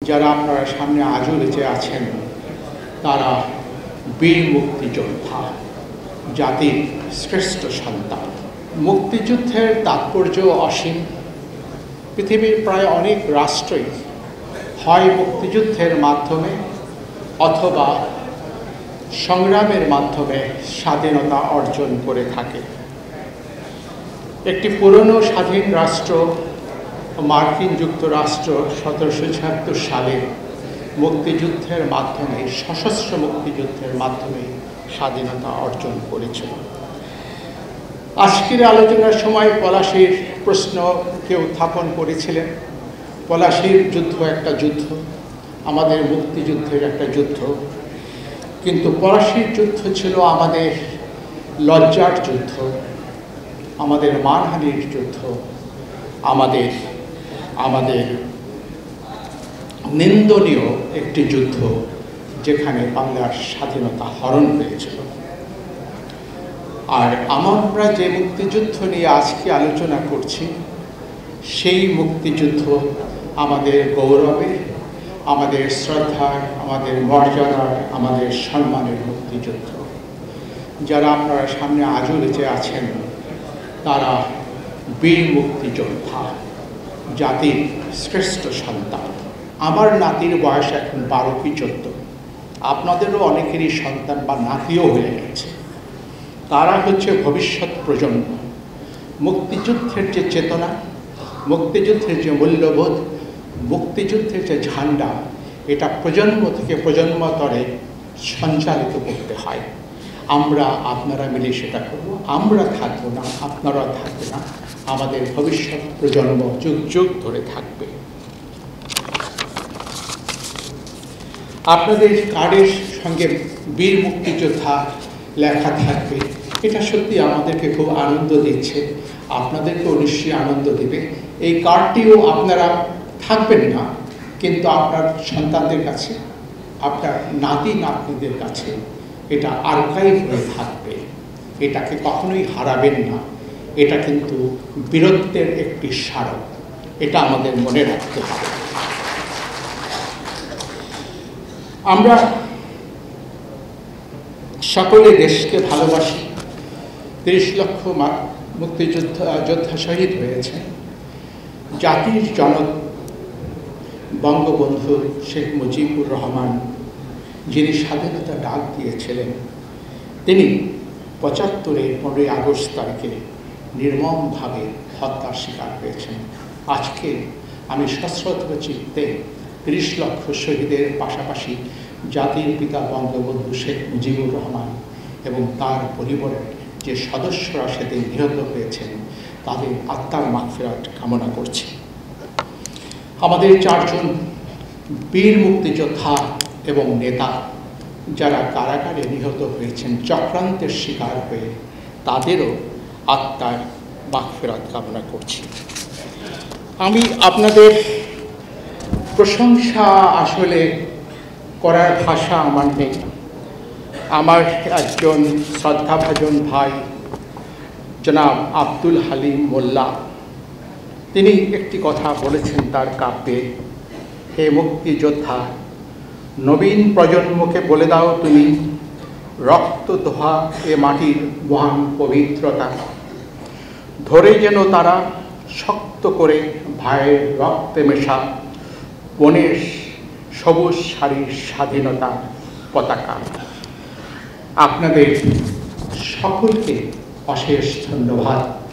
যারা আপনারা সামনে আজও বেঁচে আছেন তারা বীর মুক্তিযোদ্ধা, জাতির শ্রেষ্ঠ সন্তান। মুক্তিযুদ্ধের তাৎপর্য অসীম। পৃথিবীর প্রায় অনেক রাষ্ট্রই হয় মুক্তিযুদ্ধের মাধ্যমে অথবা সংগ্রামের মাধ্যমে স্বাধীনতা অর্জন করে থাকে। একটি পুরনো স্বাধীন রাষ্ট্র মার্কিন যুক্তরাষ্ট্র 1776 সালে মুক্তিযুদ্ধের মাধ্যমে, সশস্ত্র মুক্তিযুদ্ধের মাধ্যমে স্বাধীনতা অর্জন করেছিল। আজকের আলোচনার সময় পলাশীর প্রশ্ন কেউ উত্থাপন করেছিলেন। পলাশীর যুদ্ধ একটা যুদ্ধ, আমাদের মুক্তিযুদ্ধের একটা যুদ্ধ, কিন্তু পলাশীর যুদ্ধ ছিল আমাদের লজ্জার যুদ্ধ, আমাদের মানহানির যুদ্ধ, আমাদের নিন্দনীয় একটি যুদ্ধ, যেখানে বাংলার স্বাধীনতা হরণ হয়েছিল। আর আমরা যে মুক্তিযুদ্ধ নিয়ে আজকে আলোচনা করছি, সেই মুক্তিযুদ্ধ আমাদের গৌরবের, আমাদের শ্রদ্ধার, আমাদের মর্যাদার, আমাদের সম্মানের মুক্তিযুদ্ধ। যারা আপনারা সামনে আজও বেঁচে আছেন তারা বীর মুক্তিযোদ্ধা, জাতির শ্রেষ্ঠ সন্তান। আমার নাতির বয়স এখন 12 কি 14, আপনাদেরও অনেকেরই সন্তান বা নাতিও হয়ে গেছে। তারা হচ্ছে ভবিষ্যৎ প্রজন্ম। মুক্তিযুদ্ধের যে চেতনা, মুক্তিযুদ্ধের যে মূল্যবোধ, মুক্তিযুদ্ধের যে ঝান্ডা, এটা প্রজন্ম থেকে প্রজন্মতরে সঞ্চালিত করতে হয়। আপনারা মিলে সেটা করব। আমরা থাকবো না, আপনারা থাকবে না, আমাদের ভবিষ্যৎ প্রজন্ম যুগ যুগ ধরে থাকবে। আপনাদের কার্ডের সঙ্গে বীর মুক্তিযোদ্ধা লেখা থাকবে। এটা সত্যি আমাদেরকে খুব আনন্দ দিচ্ছে, আপনাদেরকেও নিশ্চয়ই আনন্দ দেবে। এই কার্ডটিও আপনারা থাকবেন না, কিন্তু আপনার সন্তানদের কাছে, আপনার নাতি নাতনিদের কাছে এটা আর্কাইভ হয়ে থাকবে। এটাকে কখনোই হারাবেন না। এটা কিন্তু বীরত্বের একটি স্মারক, এটা আমাদের মনে রাখতে হবে। আমরা সকলে দেশকে ভালোবাসি। 30 লক্ষ যোদ্ধা শহীদ হয়েছে। জাতির জনক বঙ্গবন্ধু শেখ মুজিবুর রহমান, যিনি স্বাধীনতা ডাক দিয়েছিলেন, তিনি 75-এর 15ই আগস্ট তারিখে নির্মমভাবে হত্যার শিকার হয়েছেন। আজকে আমি সশ্রদ্ধ চিত্তে 30 লক্ষ শহীদের পাশাপাশি জাতির পিতা বঙ্গবন্ধু শেখ মুজিবুর রহমান এবং তার পরিবারের যে সদস্যরা সেদিন নিহত হয়েছেন, তাদের আত্মার মাগফিরাত কামনা করছি। আমাদের 4 জন বীর মুক্তিযোদ্ধা এবং নেতা যারা কারাগারে নিহত হয়েছেন, চক্রান্তের শিকার হয়ে, তাদেরও আত্মার মাগফিরাত কামনা করছি। আমি আপনাদের প্রশংসা আসলে করার ভাষা আমার নেই। আমার একজন শ্রদ্ধাভাজন ভাই জনাব আব্দুল হালিম মোল্লা, তিনি একটি কথা বলেছেন তার কাব্যে, হে মুক্তিযোদ্ধা, নবীন প্রজন্মকে বলে দাও তুমি, রক্ত দোহা এ মাটির মহান পবিত্রতা, ধরে যেন তারা শক্ত করে ভাইয়ের রক্তে মেশা বনের সবুজ সারির স্বাধীনতা পতাকা। আপনাদের সকলকে অশেষ ধন্যবাদ।